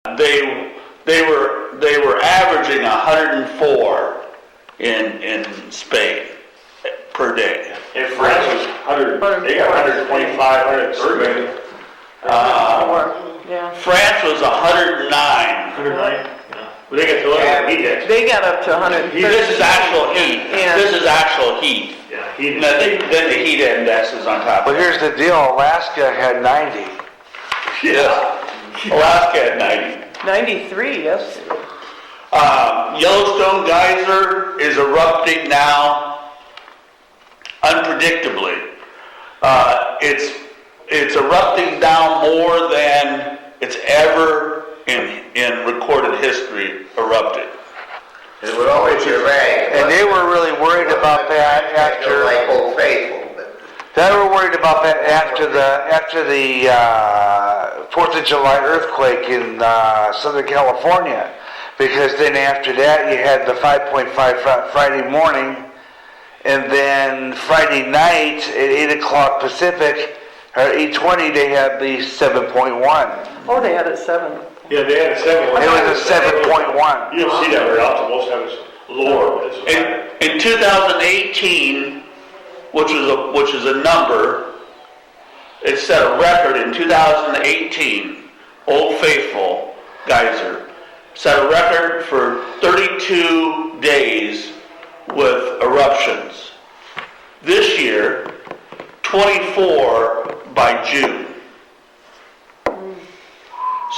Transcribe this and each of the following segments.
they were averaging 104 in Spain per day. In France was 100. They got 125, 130. Yeah. France was 109. 109. Yeah. Well, they got to look heat index. They got up to 130. This is actual heat. Yeah. This is actual heat. Yeah, heat Then the heat index is on top. But here's the deal: Alaska had 90. Yeah. Alaska had 90. 93 yesterday. Yellowstone geyser is erupting now unpredictably. It's erupting now more than it's ever in recorded history erupted. It would always erratic. And they were really worried about that after. Like Old Faithful, but They were worried about that after the 4th of July earthquake in Southern California, because then after that you had the 5.5 Friday morning, and then Friday night at 8 o'clock Pacific, or 8:20, they had the 7.1. Oh, they had it 7. Yeah, they had a 7. It was a 7.1. You don't see that very often. Most of it's lower. In 2018, which is a number, it set a record in 2018. Old Faithful geyser set a record for 32 days with eruptions. This year, 24 by June.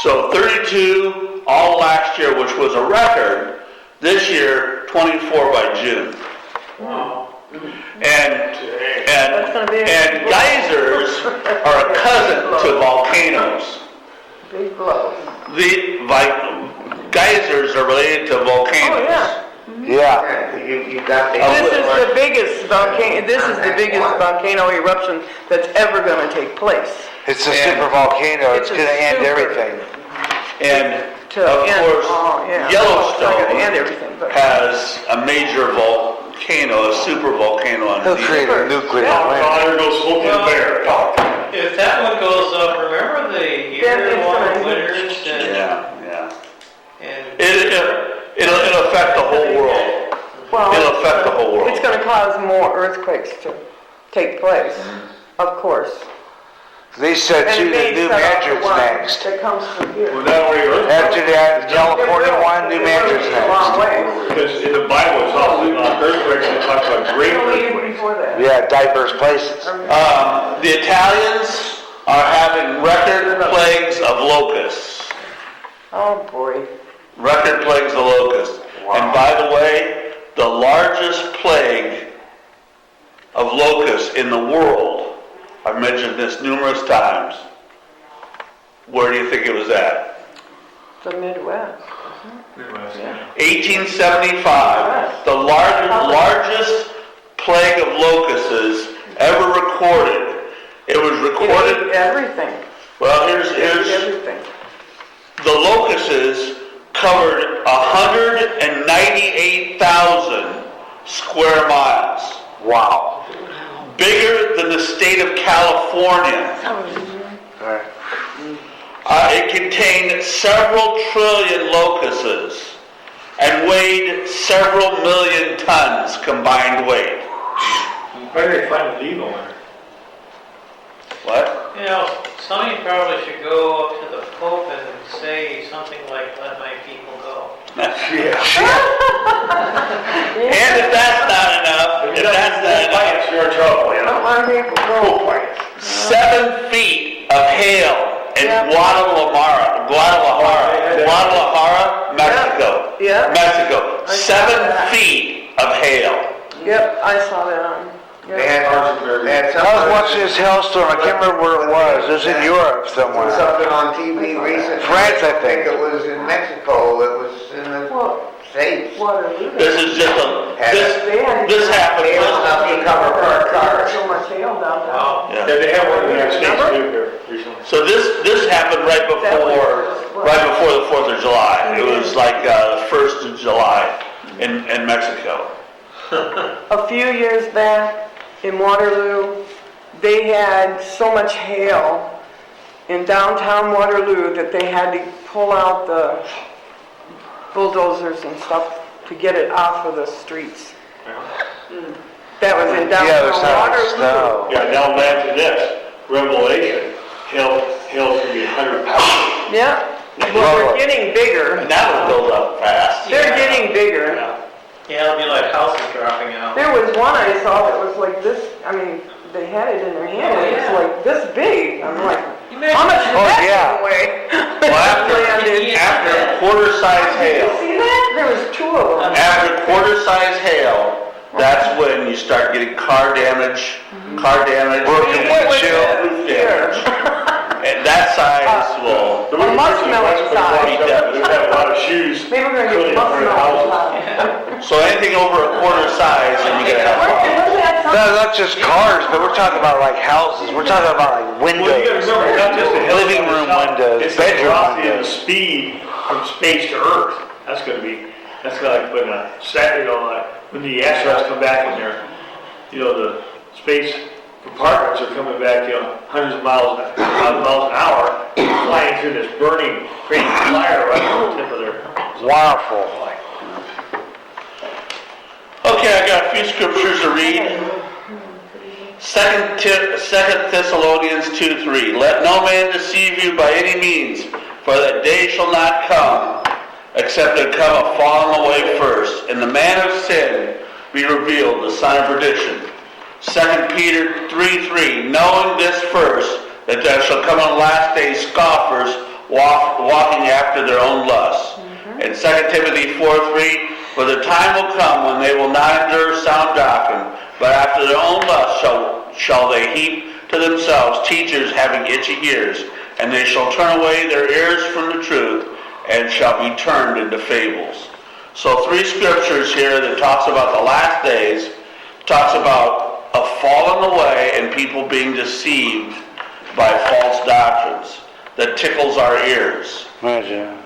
So 32 all last year, which was a record. This year, 24 by June. Wow. And geysers are a cousin to volcanoes. Big blow. Geysers are related to volcanoes. Oh, yeah. Yeah. you got the... This is the biggest volcano. This is the biggest volcano eruption that's ever going to take place. It's a super volcano. It's going to end everything. And of course, Yellowstone has a major volcano, a super volcano He'll underneath. create a nuclear There goes Smoking Bear. If that one goes up, remember the year-long winters and It'll affect the whole world. Well, It'll affect the whole world. It's going to cause more earthquakes to take place, of course. They said too that New Hampshire's next. That comes from here. Well, not only After that, California one, New Hampshire's A long next. way. because in the Bible it's also earthquakes. It talks about great earthquakes. Before that. Yeah, diverse places. The Italians are having record plagues of locusts. Oh boy. Record plagues of locusts. And by the way, the largest plague of locusts in the world, I've mentioned this numerous times, where do you think it was at? The Midwest. 1875, the largest plague of locusts ever recorded. It was recorded. It ate everything. Well, here's Everything. the locusts covered 198,000 square miles. Wow. Bigger than the state of California. Right. It contained several trillion locusts and weighed several million tons combined weight. Where do they find the legal one? What? you know, some of you probably should go up to the Pope and say something like, "Let my people go." Yeah. And if that's not enough, You're in trouble, you know. A lot of people go. 7 feet of hail in Yeah. Guadalajara, Mexico. Yeah. Mexico. I saw 7 that. feet of hail. Yep, I saw that on. They Yep. had I was watching this hailstorm. I can't remember where it was. It was in Europe somewhere. something on TV recently. France, I think. It was in Mexico. It was in the Well, States. Waterloo. This is just this happened. Hail enough to cover our cars. So much hail down there. Wow. Yeah. Yeah, they have one in the United States too here recently. So this happened right before the 4th of July. It was like the 1st of July in Mexico. A few years back in Waterloo, they had so much hail in downtown Waterloo that they had to pull out the bulldozers and stuff to get it off of the streets. That was in Yeah, there's downtown not Waterloo. snow. Yeah, now imagine this, Revelation, hill's gonna be 100 pounds. Yeah, well, they're getting bigger. And that would build up fast. They're getting bigger. Yeah, it'll be like houses dropping out. There was one I saw that was like this, I mean, they had it in their hand, and it's like this big. I'm like, how much did Oh, that yeah. give away? Well, after Landed. quarter-size Did you hail, see that? There was two of them. after quarter-size hail, that's when you start getting car damage, Broken What was windshield. that? roof damage. And that size will, The way muskmelon the size. They have a lot of shoes. Maybe we're gonna put get in front of muskmelon houses. so anything over a quarter size, and you gotta have problems. Where's that No, from? not just cars, but we're talking about like houses. We're talking about like Well, you gotta windows. remember, not just the hill. Living room windows, It's the bedroom velocity and the windows. speed from space to Earth. That's like when like when the astronauts come back in there, the space compartments are coming back, hundreds of miles an hour, flying through this burning, crazy fire right on the tip of their. Wonderful. Okay, I got a few scriptures to read. Second Thessalonians 2:3. Let no man deceive you by any means, for that day shall not come, except there come a falling away first, and the man of sin be revealed, the son of perdition. 2 Peter 3:3. Knowing this first, that there shall come on the last days scoffers, walking after their own lusts. And 2 Timothy 4:3. For the time will come when they will not endure sound doctrine, but after their own lust shall they heap to themselves teachers having itchy ears, and they shall turn away their ears from the truth, and shall be turned into fables. So 3 scriptures here that talks about the last days, talks about a falling away and people being deceived by false doctrines that tickles our ears. Imagine.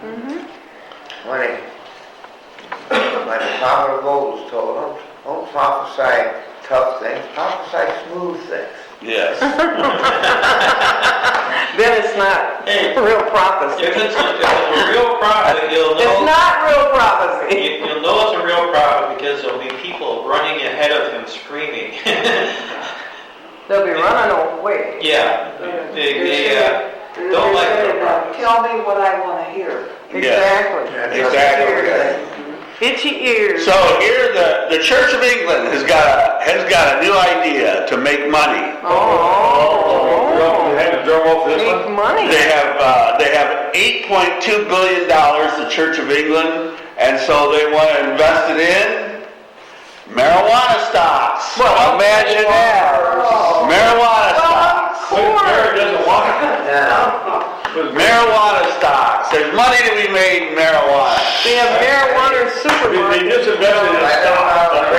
When the prophet of old told them, don't prophesy tough things, prophesy smooth things. Yes. Then it's not real prophecy. If it's a real prophet, you'll It's know, not real prophecy. you'll know it's a real prophet because there'll be people running ahead of him screaming. They'll be running away. Yeah, they don't like real prophets. Tell me what I want to hear. Exactly. Exactly. Itchy ears. So here the Church of England has got a new idea to make money. You had to drum off this Make one? money. They have $8.2 billion, the Church of England, and so they want to invest it in marijuana stocks. Well, Imagine that. Marijuana stocks. Mary doesn't want it. Marijuana stocks. There's money to be made in marijuana. They have marijuana They supermarkets. just invested in stocks, but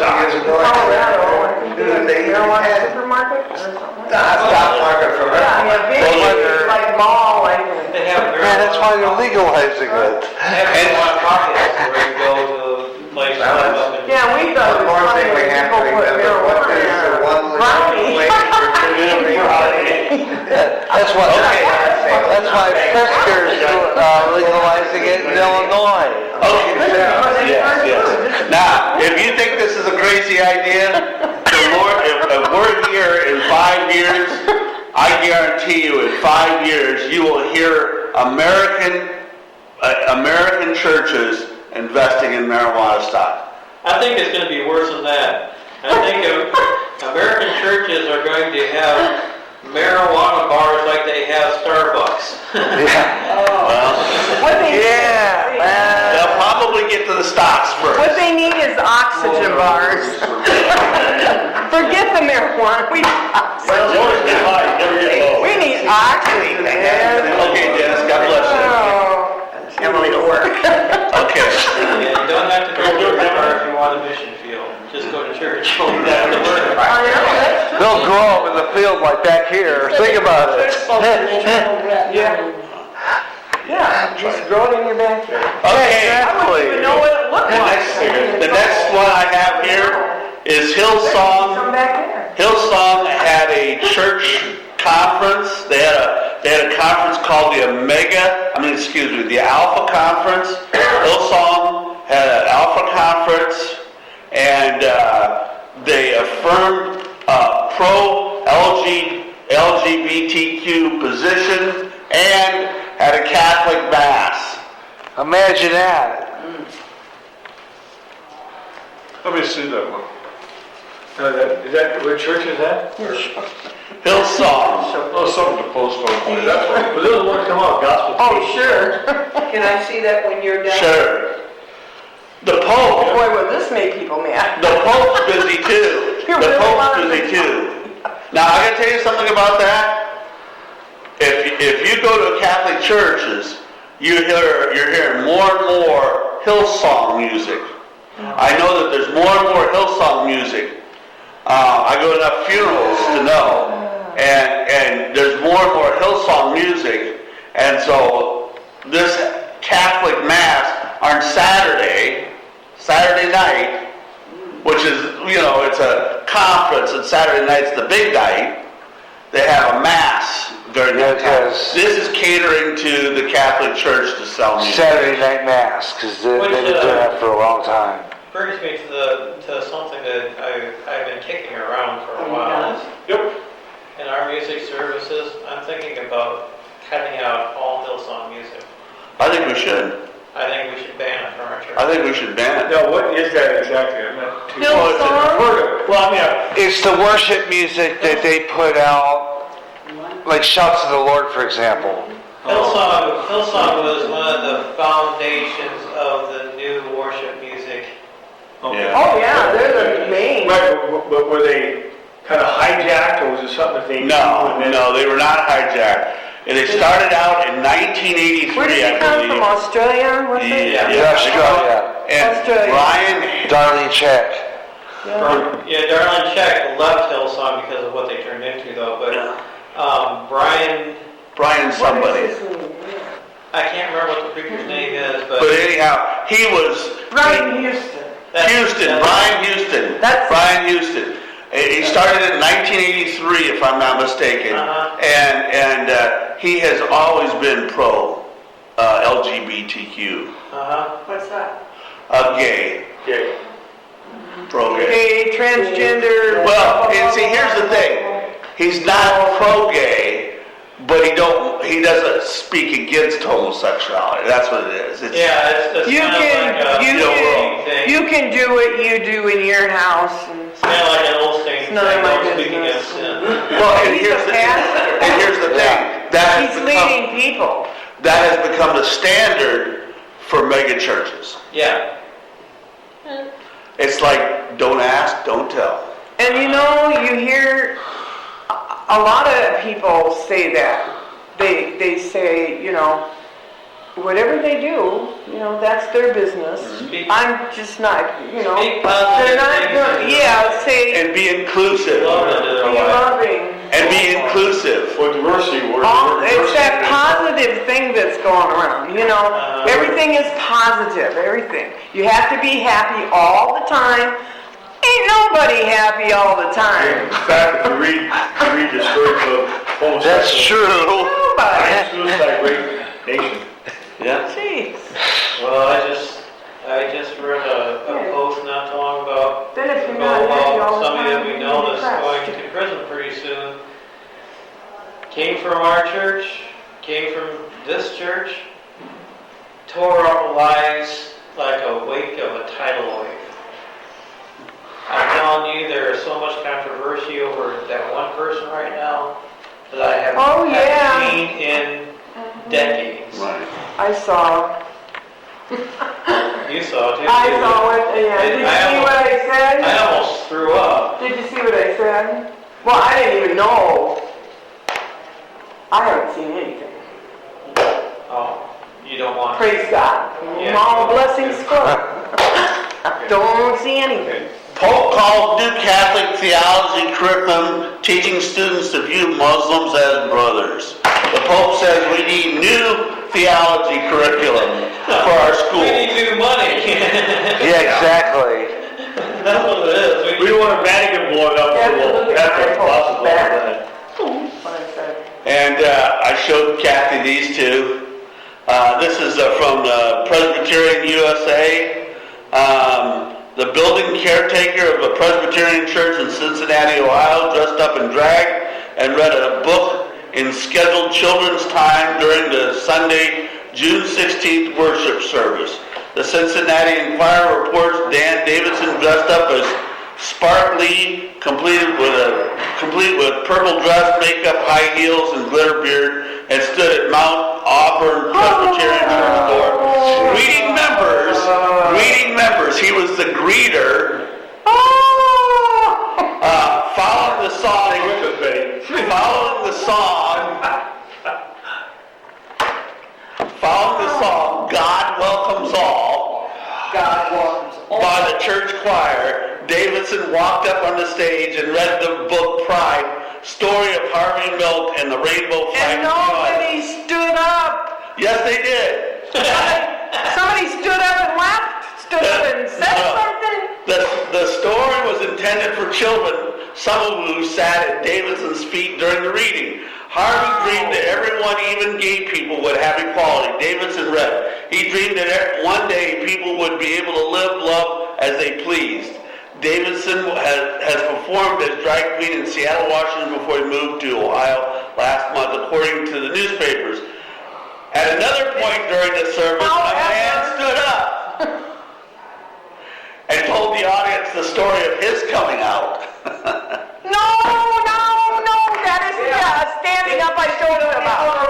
stocks. Colorado, I think they have a marijuana supermarket or something. Stock market for Yeah, yeah, big, Well, like mall, like. They have Man, that's why they're legalizing it. marijuana pockets where you go to places like Yeah, we thought it was One more funny thing we when have people to put remember, what marijuana is the one in a brownie. That's why Pritzker's legalizing it in Illinois. Okay. Yes, yes. Now, if you think this is a crazy idea, the Lord, if we're here in 5 years, I guarantee you in 5 years you will hear American churches investing in marijuana stock. I think it's going to be worse than that. I think American churches are going to have marijuana bars like they have Starbucks. What they Yeah, need, man. They'll probably get to the stocks first. what they need is oxygen bars. Forget the marijuana, we need oxygen. Always get high, never get low. We need oxygen, man. Okay, Dennis, God bless Oh. Emily to work. you. Okay. And you don't have to go to a bar if you want a mission field. Just go to church. You don't have to learn. I know, that's true. They'll grow up in the field like back here. Think about it. Yeah. Yeah, just grow it in your backyard. Okay. I wouldn't even know what it looked The like. next one I have here is Some Hillsong. back there. Hillsong had a church conference. They they had a conference called the the Alpha Conference. Hillsong had an Alpha Conference, and they affirmed pro-LGBTQ position and had a Catholic Mass. Imagine that. Let me see that one. Is that, what church is that? Hillsong. Oh, something to post on. That's what, was those the ones come out, gospel? Oh, sure. Can I see that when you're done? Sure. The Oh, Pope. boy, will this make people mad. The Pope's busy too. You The really Pope's wanna busy be- too. Now, I gotta tell you something about that. If you go to Catholic churches, you're hearing more and more Hillsong music. I know that there's more and more Hillsong music. I go to enough funerals to know. And there's more and more Hillsong music. And so this Catholic Mass on Saturday night, which is, it's a conference, and Saturday night's the big night, they have a Mass during that time. Yes. This is catering to the Catholic Church to sell music. Saturday night mass, because they've been doing that for a long time. Brings me to something that I've been kicking around for a while. Yep. In our music services, I'm thinking about cutting out all Hillsong music. I think we should. I think we should ban it from our church. I think we should ban it. Now, what is that exactly? I'm not too... Hillsong? Well, I mean, It's the worship music that they put out, like Shouts to the Lord, for example. Hillsong was one of the foundations of the new worship music. okay. Oh, yeah, they're the main. Right, but were they kind of hijacked, or was it something that they... No, they were not hijacked. And they started out in 1983, Where did I he come from? believe. Australia? What's it? Yeah. Australia. And Australia. Brian, Darlene Check. Yeah, Darlene Check left Hillsong because of what they turned into, though. But Brian, Brian somebody. What is his name? I can't remember what the preacher's name is, but But anyhow, he was Brian Houston. Brian Houston. That's- Brian Houston. He started in 1983, if I'm not mistaken, and he has always been pro LGBTQ, What's that? gay, Okay. pro gay. Gay, transgender. Well, and see, here's the thing: he's not pro gay, but he doesn't speak against homosexuality. That's what it is. It's, it's You kind of like you can do what you do in your house. And It's kind of like an old saying, none of my don't speak business. against sin. well, and He's here's a the pastor. and here's the thing: that he's has become leading people. that has become the standard for mega churches. Yeah. It's like don't ask, don't tell. And you hear a lot of people say that. They say, whatever they do, that's their business. Speak- I'm just not, Speak positive they're not things doing, into say, And be inclusive. Love into their be life. loving. And be inclusive. Well, diversity, It's that positive thing that's going around, Everything is positive, everything. You have to be happy all the time. Ain't nobody happy all the time. In fact, if you read the story of homosexual... That's true. Nobody. Suicide rate nation. Yeah. Jeez. Well, I just read a post not too long about Then if you're not happy all the somebody time, that we you're know that's depressed. going to prison pretty soon. Came from our church, came from this church, tore up lives like a wake of a tidal wave. I'm telling you, there is so much controversy over that one person right now that I haven't seen in decades. Right. I saw. You saw it too. I saw it, yeah. Did you see what I said? I almost threw up. Did you see what I said? Well, I didn't even know. I haven't seen anything. Oh, you don't want to. Praise God. Yeah. All blessings flow. Don't see anything. Pope called New Catholic theology curriculum teaching students to view Muslims as brothers. The Pope says we need new theology curriculum for our We schools. need new money. Yeah, exactly. That's what it is. We don't want a Vatican blowing up, You have to so look at that's my impossible. back. What I said. And I showed Kathy these two. This is from the Presbyterian USA. The building caretaker of a Presbyterian church in Cincinnati, Ohio, dressed up in drag and read a book in scheduled children's time during the Sunday, June 16th worship service. The Cincinnati Enquirer reports Dan Davidson dressed up as sparkly, complete with purple dress, makeup, high heels, and glitter beard, and stood at Mount Auburn Presbyterian Church door, greeting members. He was the greeter. Following the song, God Welcomes All, by the church choir, Davidson walked up on the stage and read the book Pride, Story of Harvey Milk and the Rainbow Flag. And nobody stood up. Yes, they did. Somebody stood up and stood up and said something. The story was intended for children, some of who sat at Davidson's feet during the reading. Harvey dreamed that everyone, even gay people, would have equality. Davidson read, he dreamed that one day people would be able to live, love as they pleased. Davidson has performed as drag queen in Seattle, Washington before he moved to Ohio last month, according to the newspapers. At another point during the service, a man stood up and told the audience the story of his coming out. No, that isn't standing up I showed it about.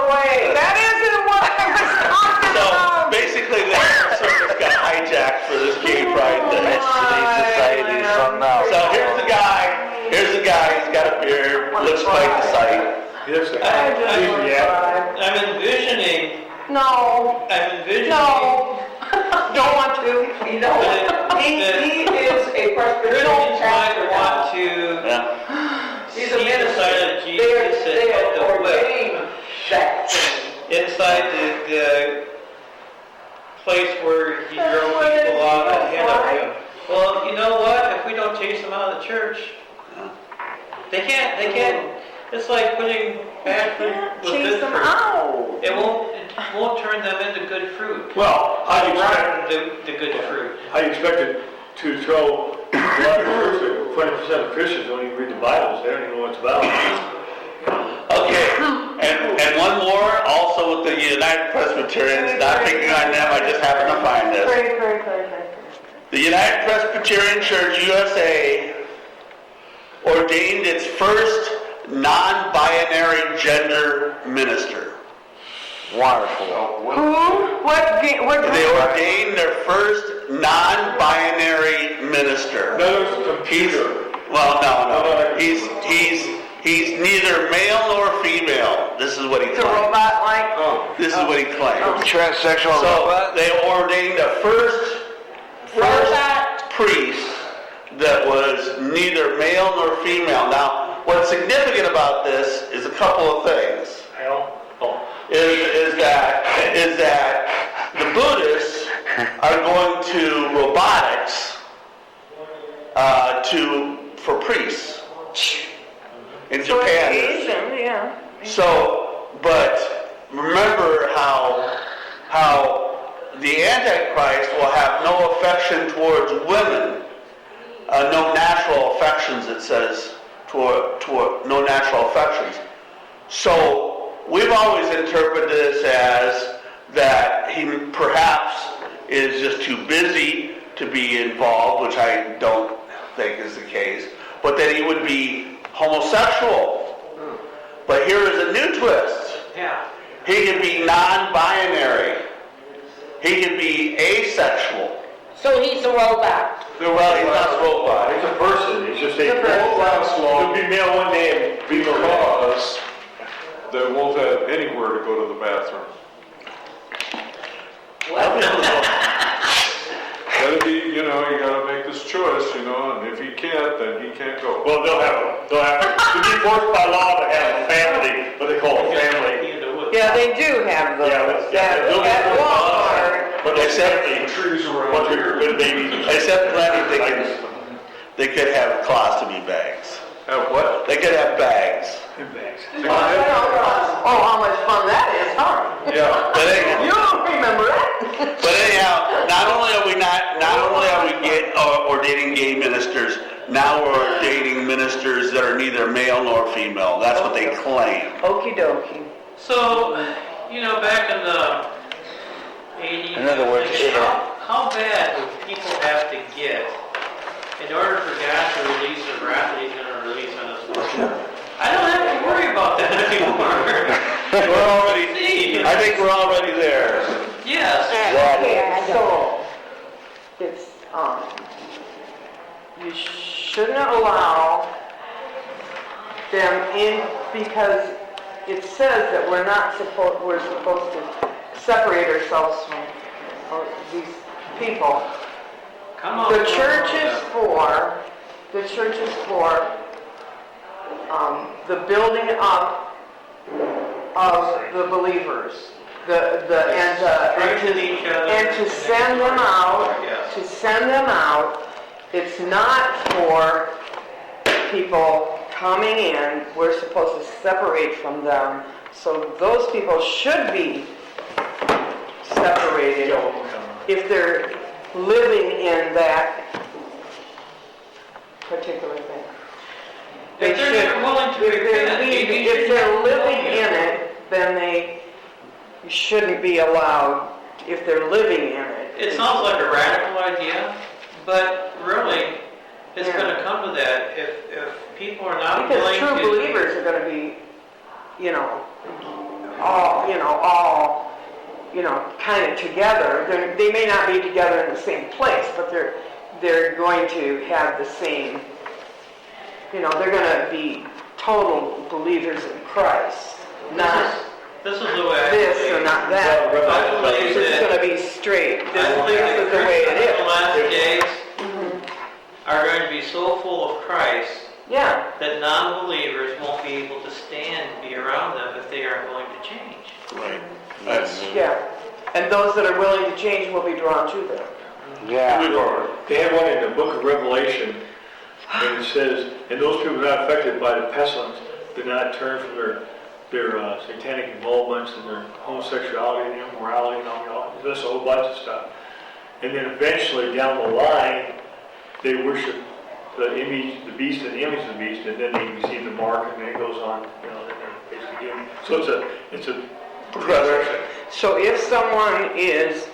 That isn't what I was talking So about. basically the service got hijacked for this gay pride thing. Society, something else. So here's the guy, he's got a beard, looks quite the sight. Yes, sir. I'm envisioning. No. Don't want to. You know, he is a Presbyterian pastor. Want to He's see a the minister. side of They Jesus have at the whip. ordained that thing. Inside the place where he drove people off ahead of him. Well, you know what? If we don't chase them out of the church, they can't. It's like putting bad fruit with Chase good them fruit. out. It won't turn them into good fruit. Well, how do you expect The good fruit. How you expect it to throw a lot of church that 20% of Christians don't even read the Bibles, they don't even know what it's about. Okay, and one more, also with the United Presbyterians, not picking on them, I just happened to find this. The United Presbyterian Church USA ordained its first non-binary gender minister. Wonderful. Who? What? They ordained their first non-binary minister. Another computer. No. He's neither male nor female. This is what he It's a claims. robot like? This is what he claims. Transsexual So robot? they ordained a first priest that was neither male nor female. Now, what's significant about this is a couple of things. Is that the Buddhists are going to robotics for priests in Japan. Asian, yeah. So, but remember how the Antichrist will have no affection towards women, no natural affections, it says, toward no natural affections. So, we've always interpreted this as that he perhaps is just too busy to be involved, which I don't think is the case, but that he would be homosexual. But here is a new twist. Yeah. He could be non-binary. He could be asexual. So he's a robot. Well, he's not a robot. It's a person, it's just a won't last long He'll be male one day and female the next. because they won't have anywhere to go to the bathroom. Gotta be, you gotta make this choice, and if he can't, then he can't go. Well, they'll have to be forced by law to have a family, what they call a family. Yeah, they do have those. At Walmart. But except the Trees around bunch of here. good babies. Except Lenny, they could have colostomy bags. Have what? They could have bags. In bags. Oh, how much fun that is, huh? Yeah. But anyhow, You don't remember that? but anyhow, not only are we ordaining gay ministers, now we're ordaining ministers that are neither male nor female. That's what they claim. Okie dokie. So, back in the 80s, In other words, how bad would people have to get in order for God to release a wrath that He's going to release on us? I don't have to worry about that anymore. I think we're already there. Yes. Okay, so, it's, you shouldn't allow them in, because it says that we're supposed to separate ourselves from these people. Come on. The church is for the building up of the believers, Strengthen each other. and to send them out. Yes. To send them out. It's not for people coming in. We're supposed to separate from them. So those people should be separated if they're living in that particular thing. If they're willing to repent, If they're living in it, then they shouldn't be allowed if they're living in it. It sounds like a radical idea, but really, it's going to come to that. If people are not Because willing true to... believers are going to be, all kind of together. They may not be together in the same place, but they're going to have the same, they're going to be total believers in Christ. Not This is the way I this believe. or not that. I believe It's that... going to be straight. I This believe that is the way it Christians in the is. last days are going to be so full of Christ Yeah. that non-believers won't be able to stand and be around them if they aren't willing to change. Right. That's Yeah. And those that are willing to change will be drawn to them. Yeah. They have one in the book of Revelation, and it says, and those people not affected by the pestilence did not turn from their satanic involvements and their homosexuality and immorality and all this whole bunch of stuff. And then eventually down the line, they worship the image, the beast, and the image of the beast, and then they receive the mark, and then it goes on, then they're basically given. So it's a progression. So if someone is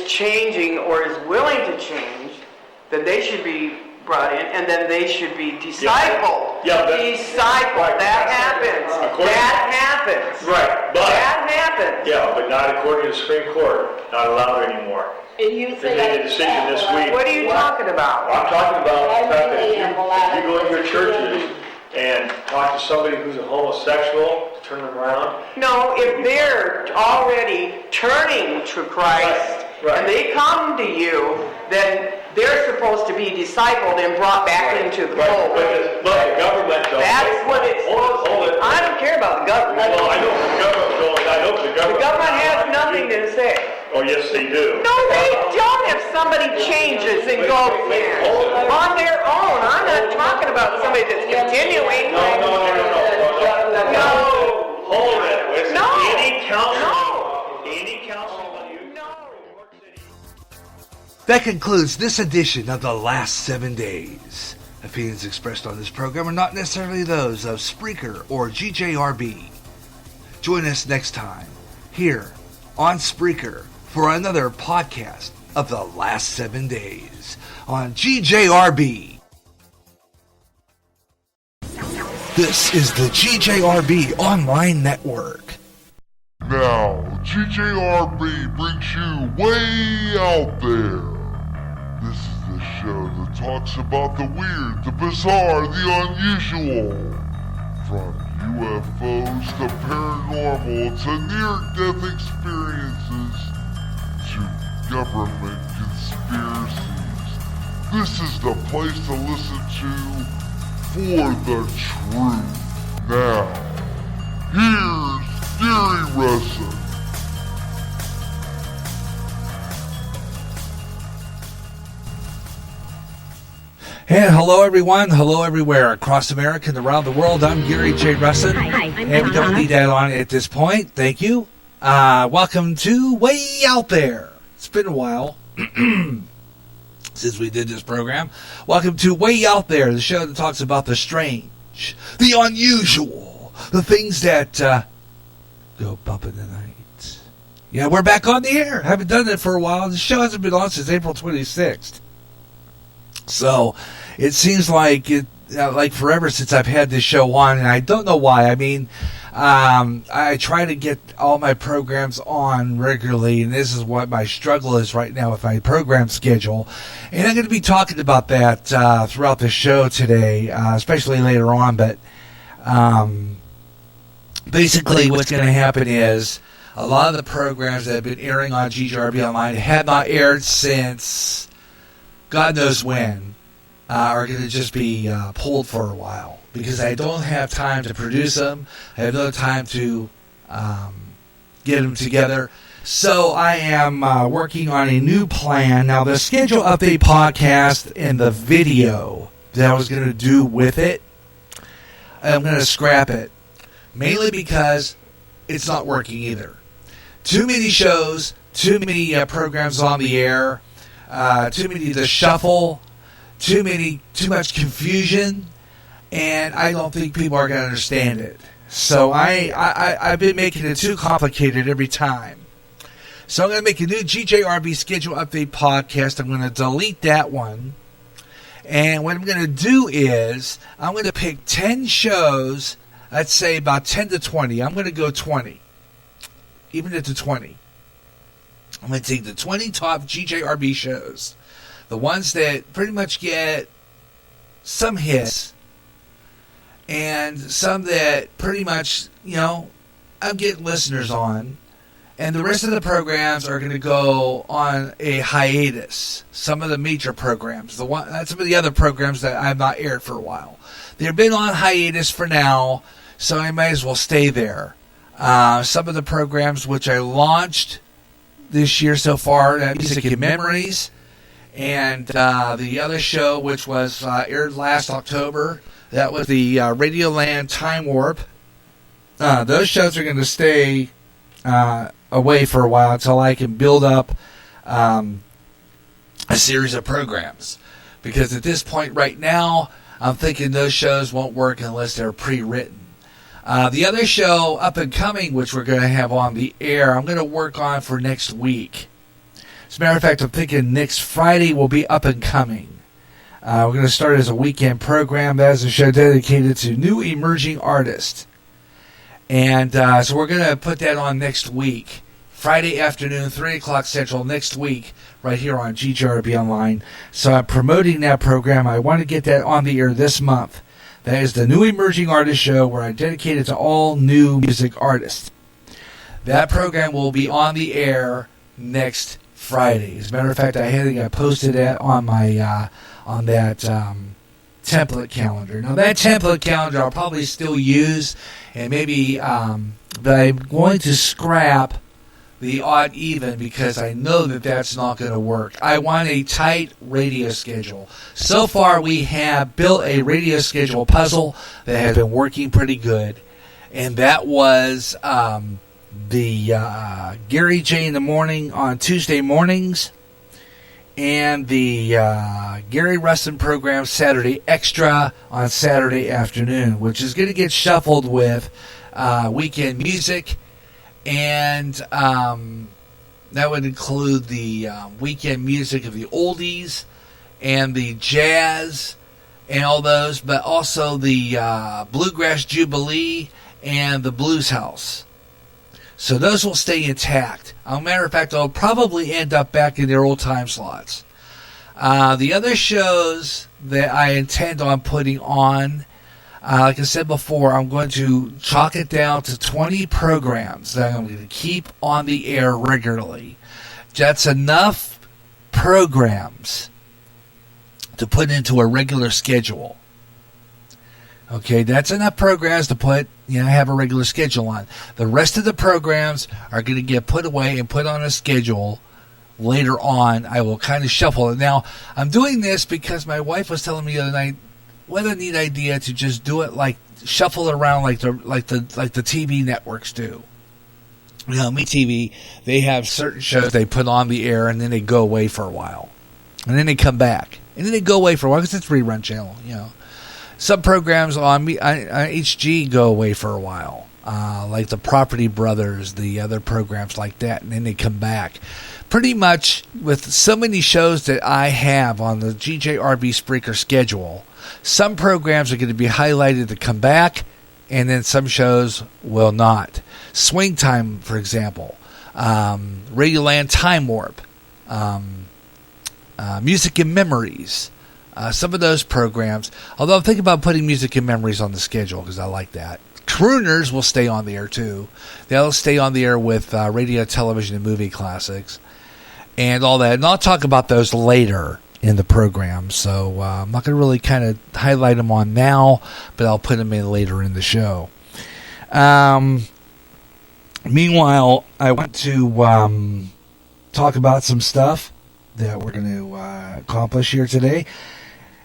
changing or is willing to change, then they should be brought in, and then they should be discipled. Yeah, discipled. right. That happens. That happens. Right, but That happens. but not according to the Supreme Court, not allowed anymore. You They made a decision this week. What are you talking about? I'm talking about the fact that if you go in your churches and talk to somebody who's a homosexual, turn them around. No, if they're already turning to Christ Right. and they come to you, then they're supposed to be discipled and brought back into the fold. But the government don't. That's what it's supposed to Hold be. it. I don't care about the government. Well, I know the government don't. I know the The government. government has nothing to say. Oh, yes, they do. No, they don't if somebody changes and goes in on their own. I'm not talking about somebody that's continuing. No. Hold it. No. Any council. No. Any council. That concludes this edition of The Last 7 Days. Opinions expressed on this program are not necessarily those of Spreaker or GJRB. Join us next time, here on Spreaker, for another podcast of The Last 7 Days on GJRB. This is the GJRB Online Network. Now, GJRB brings you Way Out There. This is the show that talks about the weird, the bizarre, the unusual. From UFOs to paranormal to near-death experiences to government conspiracies. This is the place to listen to for the truth. Now, here's Gary Russell. And hello, everyone. Hello, everywhere across America and around the world. I'm Gary J. Russin. And we don't need that on at this point. Thank you. Welcome to Way Out There. It's been a while since we did this program. Welcome to Way Out There, the show that talks about the strange, the unusual, the things that go bump in the night. Yeah, we're back on the air. Haven't done it for a while. The show hasn't been on since April 26th. So it seems like forever since I've had this show on, and I don't know why. I mean, I try to get all my programs on regularly, and this is what my struggle is right now with my program schedule. And I'm going to be talking about that throughout the show today, especially later on. But basically what's going to happen is a lot of the programs that have been airing on GJRB Online have not aired since God knows when, are going to just be pulled for a while because I don't have time to produce them. I have no time to get them together. So I am working on a new plan. Now, the schedule update podcast and the video that I was going to do with it, I'm going to scrap it, mainly because it's not working either. Too many shows, too many programs on the air, too many to shuffle, too much confusion, and I don't think people are going to understand it. So I've been making it too complicated every time. So I'm going to make a new GJRB schedule update podcast. I'm going to delete that one. And what I'm going to do is I'm going to pick 10 shows, let's say about 10 to 20. I'm going to go 20, even at the 20. I'm going to take the 20 top GJRB shows, the ones that pretty much get some hits, and some that pretty much, I'm getting listeners on, and the rest of the programs are going to go on a hiatus. Some of the major programs, some of the other programs that I've not aired for a while, they've been on hiatus for now, so I might as well stay there. Some of the programs which I launched this year so far, Music and Memories, and the other show which was aired last October, that was the Radioland Time Warp. Those shows are going to stay away for a while until I can build up a series of programs, because at this point right now I'm thinking those shows won't work unless they're pre-written. The other show, Up and Coming, which we're going to have on the air, I'm going to work on for next week. As a matter of fact, I'm thinking next Friday will be Up and Coming. We're going to start as a weekend program. That is a show dedicated to new emerging artists. And so we're going to put that on next week. Friday afternoon, 3 o'clock Central next week, right here on GJRB Online. So I'm promoting that program. I want to get that on the air this month. That is the New Emerging Artist Show, where I dedicate it to all new music artists. That program will be on the air next Friday. As a matter of fact, I posted that on my on that template calendar. Now, that template calendar I'll probably still use, and maybe, but I'm going to scrap the odd even, because I know that that's not going to work. I want a tight radio schedule. So far, we have built a radio schedule puzzle that has been working pretty good, and that was the Gary J in the Morning on Tuesday mornings, and the Gary Rustin program Saturday Extra on Saturday afternoon, which is going to get shuffled with weekend music. And that would include the weekend music of the oldies and the jazz and all those, but also the Bluegrass Jubilee and the Blues House. So those will stay intact. As a matter of fact, they'll probably end up back in their old time slots. The other shows that I intend on putting on, like I said before, I'm going to chalk it down to 20 programs that I'm going to keep on the air regularly. That's enough programs to put into a regular schedule. Okay, that's enough programs to have a regular schedule on. The rest of the programs are going to get put away and put on a schedule later on, I will kind of shuffle it. Now, I'm doing this because my wife was telling me the other night, what a neat idea to just do it like shuffle it around like the TV networks do. You know, MeTV, they have certain shows they put on the air and then they go away for a while, and then they come back, and then they go away for a while because it's a rerun channel. You know, some programs on HG go away for a while, like the Property Brothers, the other programs like that, and then they come back. Pretty much with so many shows that I have on the GJRB Spreaker schedule, some programs are going to be highlighted to come back, and then some shows will not. Swing Time, for example, Radioland Time Warp, Music and Memories, some of those programs. Although I'm thinking about putting Music and Memories on the schedule because I like that. Crooners will stay on the air too. They'll stay on the air with radio, television, and movie classics and all that. And I'll talk about those later in the program. So I'm not going to really kind of highlight them on now, but I'll put them in later in the show. Meanwhile, I want to talk about some stuff that we're going to accomplish here today.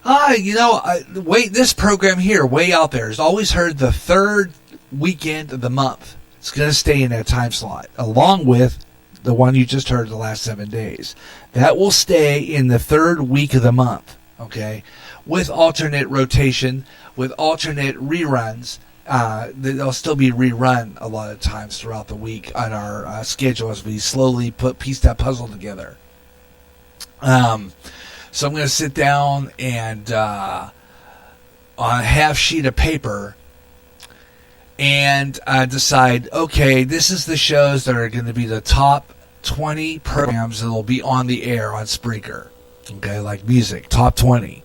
This program here, Way Out There, has always heard the third weekend of the month. It's going to stay in that time slot, along with the one you just heard the last 7 days. That will stay in the third week of the month, okay? With alternate rotation, with alternate reruns. They'll still be rerun a lot of times throughout the week on our schedule as we slowly piece that puzzle together. So I'm going to sit down and on a half sheet of paper and decide, okay, this is the shows that are going to be the top 20 programs that will be on the air on Spreaker. Okay, like music, top 20.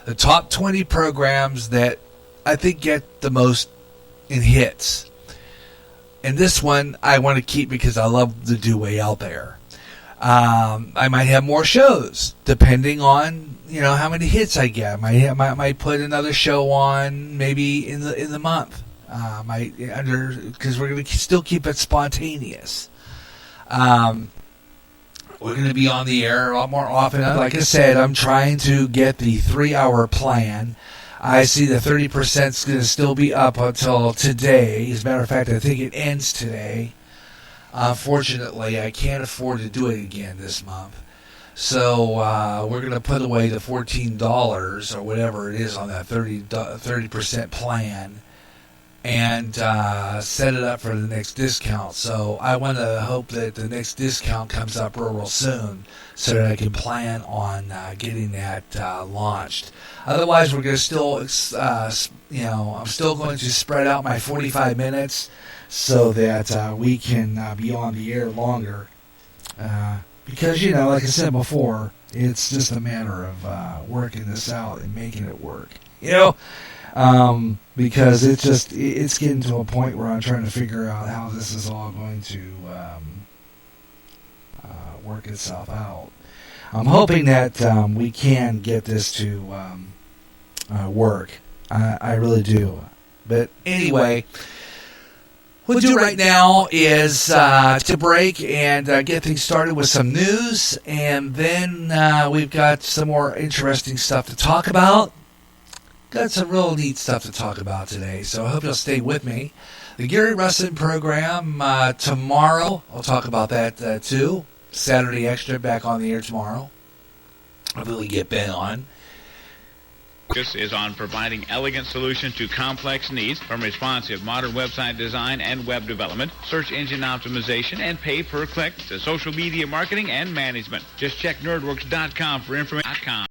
The top 20 programs that I think get the most in hits. And this one I want to keep because I love the do Way Out There. I might have more shows depending on how many hits I get. I might put another show on maybe in the month. Because we're going to still keep it spontaneous. We're going to be on the air a lot more often. Like I said, I'm trying to get the 3-hour plan. I see the 30% is going to still be up until today. As a matter of fact, I think it ends today. Unfortunately, I can't afford to do it again this month. So we're going to put away the $14 or whatever it is on that 30% plan and set it up for the next discount. So I want to hope that the next discount comes up real soon so that I can plan on getting that launched. Otherwise, we're going to still, I'm still going to spread out my 45 minutes so that we can be on the air longer. Because, like I said before, it's just a matter of working this out and making it work. Because it's getting to a point where I'm trying to figure out how this is all going to work itself out. I'm hoping that we can get this to work. I really do. But anyway, what we'll do right now is to break and get things started with some news, and then we've got some more interesting stuff to talk about. Got some real neat stuff to talk about today, so I hope you'll stay with me. The Gary Russin program tomorrow, I'll talk about that too. Saturday Extra back on the air tomorrow. I'll really get Ben on. Focus is on providing elegant solutions to complex needs, from responsive modern website design and web development, search engine optimization, and pay-per-click to social media marketing and management. Just check nerdworks.com for information.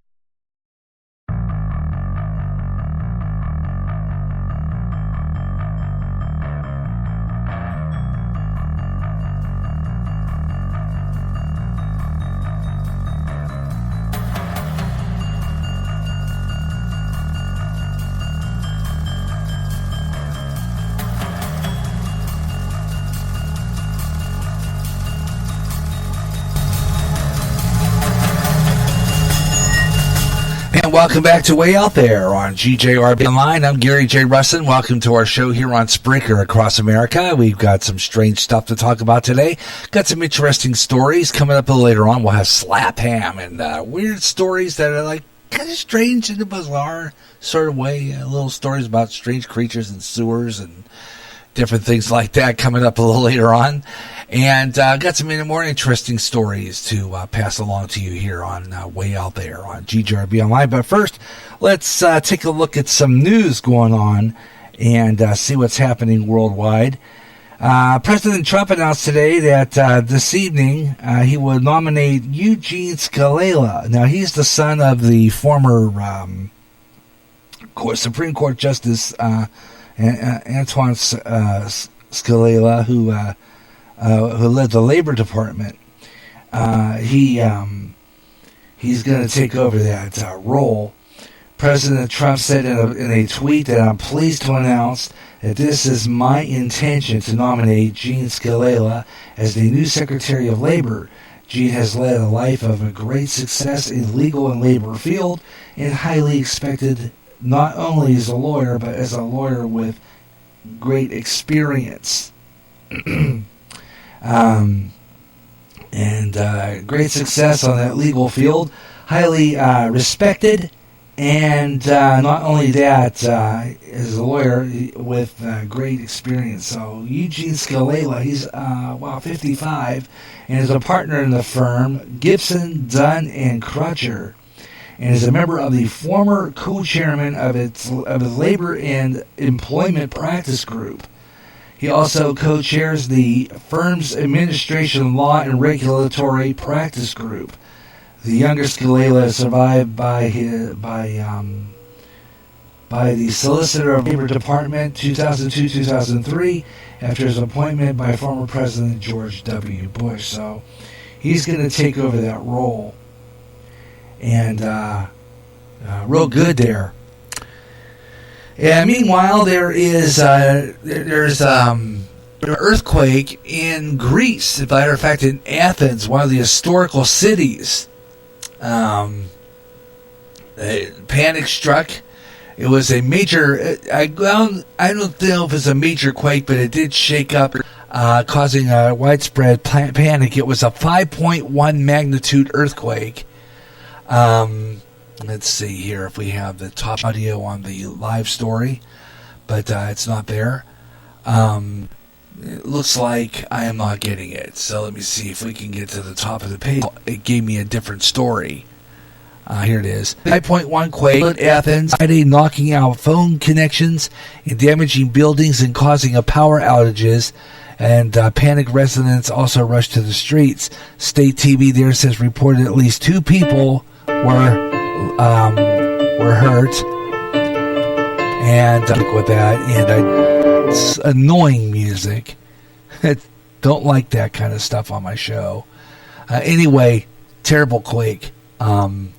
welcome back to Way Out There on GJRB Online. I'm Gary J. Russin. Welcome to our show here on Spreaker across America. We've got some strange stuff to talk about today. Got some interesting stories coming up a little later on. We'll have slap ham and weird stories that are like kind of strange in a bizarre sort of way. Little stories about strange creatures in sewers and different things like that coming up a little later on. And got some more interesting stories to pass along to you here on Way Out There on GJRB Online. But first, let's take a look at some news going on and see what's happening worldwide. President Trump announced today that this evening he would nominate Eugene Scalia. Now, he's the son of the former Supreme Court Justice Antoine Scalia, who led the Labor Department. He's going to take over that role. President Trump said in a tweet that I'm pleased to announce that this is my intention to nominate Gene Scalia as the new Secretary of Labor. Gene has led a life of a great success in the legal and labor field and highly expected not only as a lawyer, but as a lawyer with great experience. Great success on that legal field, highly respected, and not only that, as a lawyer with great experience. So Eugene Scalia, he's 55, and is a partner in the firm Gibson, Dunn and Crutcher, and is a member of the former co-chairman of its labor and employment practice group. He also co-chairs the firm's administration law and regulatory practice group. The younger Scalia is survived by the Solicitor of Labor Department 2002-2003 after his appointment by former President George W. Bush. So he's going to take over that role. And real good there. And meanwhile, there's an earthquake in Greece. As a matter of fact, in Athens, one of the historical cities. Panic struck. It was a major. I don't know if it's a major quake, but it did shake up, causing a widespread panic. It was a 5.1 magnitude earthquake. Let's see here if we have the top audio on the live story, but it's not there. It looks like I am not getting it, so let me see if we can get to the top of the page. It gave me a different story. Here it is. 5.1 quake in Athens, Friday, knocking out phone connections and damaging buildings and causing power outages. And panicked residents also rushed to the streets. State TV there says reported at least 2 people were hurt, and with that, and it's annoying music. Don't like that kind of stuff on my show. Anyway, terrible quake, and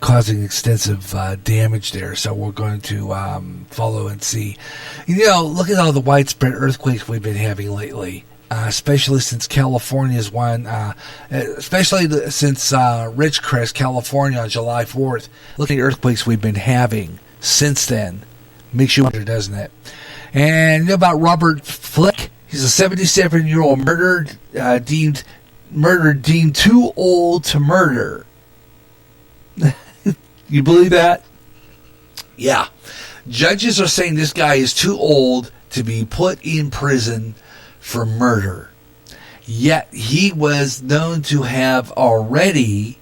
causing extensive damage there. So we're going to follow and see. Look at all the widespread earthquakes we've been having lately. Especially since California's one, especially since Ridgecrest, California on July 4th. Look at the earthquakes we've been having since then. Makes you wonder, doesn't it? And you know about Robert Flick? He's a 77-year-old murdered, deemed too old to murder. You believe that? Yeah. Judges are saying this guy is too old to be put in prison for murder. Yet he was known to have already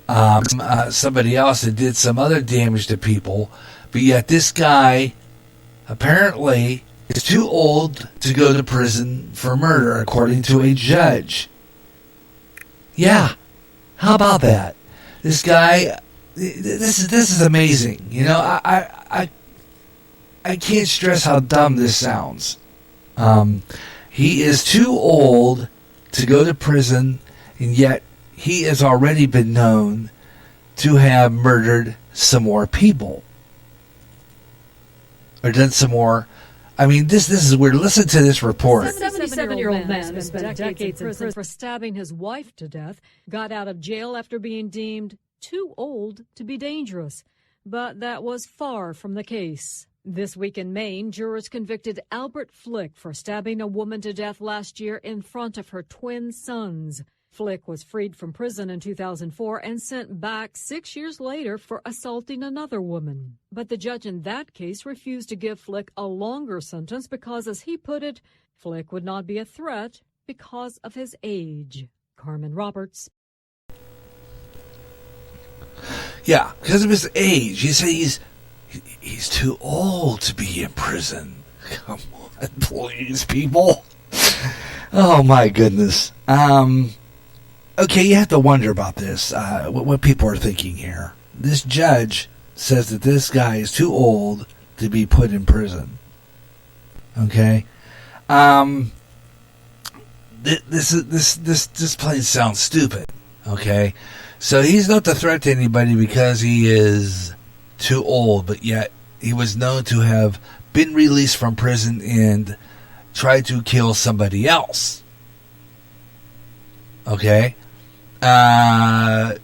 somebody else that did some other damage to people, but yet this guy apparently is too old to go to prison for murder, according to a judge. Yeah, how about that? This guy, this is amazing. I can't stress how dumb this sounds. He is too old to go to prison, and yet he has already been known to have murdered some more people. Or done some more. I mean, this is weird. Listen to this report. A 77-year-old man has spent decades in prison for stabbing his wife to death, got out of jail after being deemed too old to be dangerous. But that was far from the case. This week in Maine, jurors convicted Albert Flick for stabbing a woman to death last year in front of her twin sons. Flick was freed from prison in 2004 and sent back 6 years later for assaulting another woman. But the judge in that case refused to give Flick a longer sentence because, as he put it, Flick would not be a threat because of his age. Carmen Roberts. Yeah, because of his age. You say he's too old to be in prison. Come on, please, people. Oh, my goodness. Okay, you have to wonder about this, what people are thinking here. This judge says that this guy is too old to be put in prison. Okay? This plain sounds stupid. Okay? So he's not a threat to anybody because he is too old, but yet he was known to have been released from prison and tried to kill somebody else. Okay? The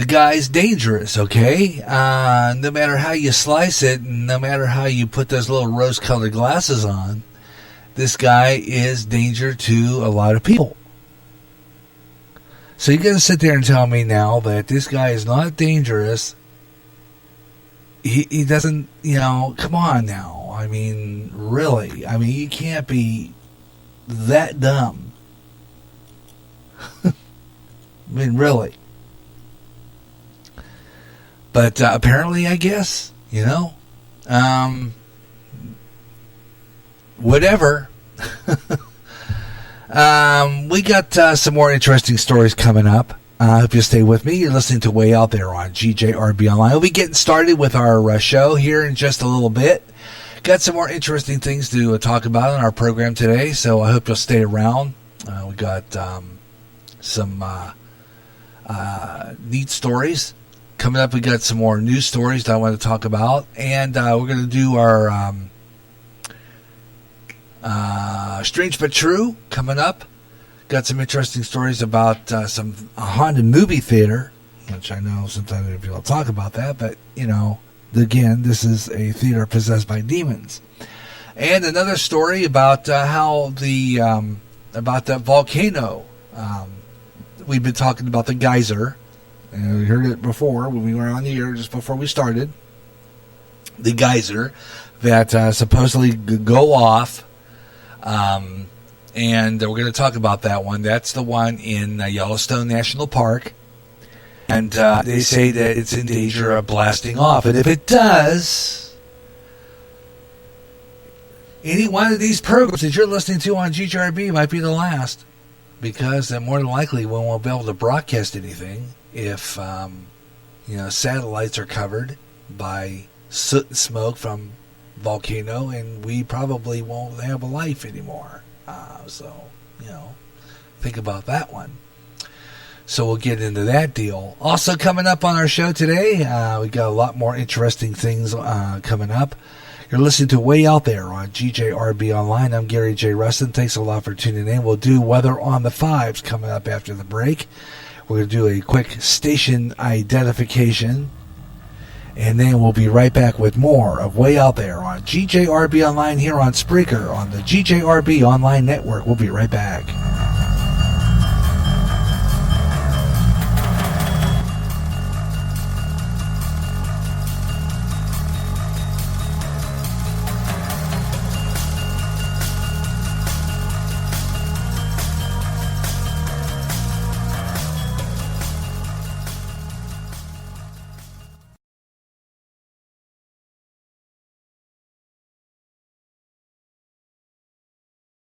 guy's dangerous, okay? No matter how you slice it, no matter how you put those little rose-colored glasses on, this guy is danger to a lot of people. So you're going to sit there and tell me now that this guy is not dangerous. He doesn't, come on now. I mean, really. I mean, you can't be that dumb. I mean, really. But apparently, I guess, whatever. We got some more interesting stories coming up. I hope you stay with me. You're listening to Way Out There on GJRB Online. We'll be getting started with our show here in just a little bit. Got some more interesting things to talk about in our program today, so I hope you'll stay around. We got some neat stories coming up. We got some more news stories that I want to talk about, and we're going to do our Strange But True coming up. Got some interesting stories about some haunted movie theater, which I know sometimes people don't talk about that, but again, this is a theater possessed by demons. And another story about how about that volcano. We've been talking about the geyser, and we heard it before when we were on the air just before we started. The geyser that supposedly go off, and we're going to talk about that one. That's the one in Yellowstone National Park. And they say that it's in danger of blasting off. And if it does, any one of these programs that you're listening to on GJRB might be the last. Because more than likely we won't be able to broadcast anything if, satellites are covered by soot and smoke from volcano, and we probably won't have a life anymore. Think about that one. So we'll get into that deal. Also coming up on our show today, we got a lot more interesting things coming up. You're listening to Way Out There on GJRB Online. I'm Gary J. Rustin. Thanks a lot for tuning in. We'll do Weather on the Fives coming up after the break. We're going to do a quick station identification. And then we'll be right back with more of Way Out There on GJRB Online here on Spreaker on the GJRB Online Network. We'll be right back.